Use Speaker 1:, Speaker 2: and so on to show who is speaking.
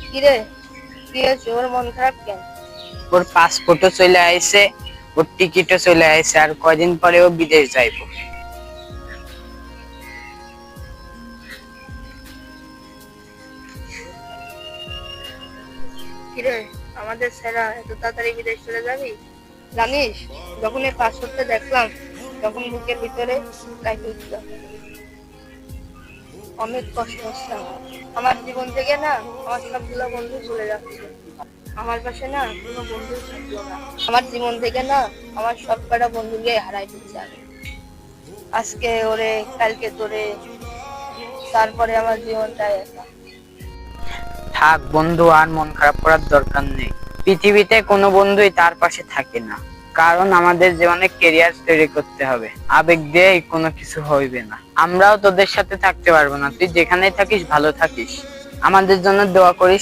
Speaker 1: কিরে, কি হয়েছে? ওর মন খারাপ কেন?
Speaker 2: ওর পাসপোর্টও চলে আইছে, ওর টিকিটও চলে আইছে, আর কয়দিন পরে ও বিদেশ যাইবো।
Speaker 1: কিরে, আমাদের ছেড়া এত তাড়াতাড়ি বিদেশ চলে যাবি? জানিস, যখন এই পাসপোর্টটা দেখলাম তখন বুকের ভিতরে কাইপে উঠল। অনেক কষ্ট হচ্ছে আমার জীবন থেকে না, আমার সবগুলো বন্ধু চলে যাচ্ছে। আমার পাশে না কোনো বন্ধু থাকলো না। আমার জীবন থেকে না, আমার সব কটা বন্ধুকে হারাই দিচ্ছে আমি। আজকে ওরে, কালকে তোরে, তারপরে আমার জীবনটা একা।
Speaker 2: থাক বন্ধু, আর মন খারাপ করার দরকার নেই। পৃথিবীতে কোনো বন্ধুই তার পাশে থাকে না, কারণ আমাদের জীবনে ক্যারিয়ার তৈরি করতে হবে। আবেগ দিয়ে কোনো কিছু হইবে না। আমরাও তোদের সাথে থাকতে পারবো না, তুই যেখানেই থাকিস ভালো থাকিস। আমাদের জন্য দোয়া করিস।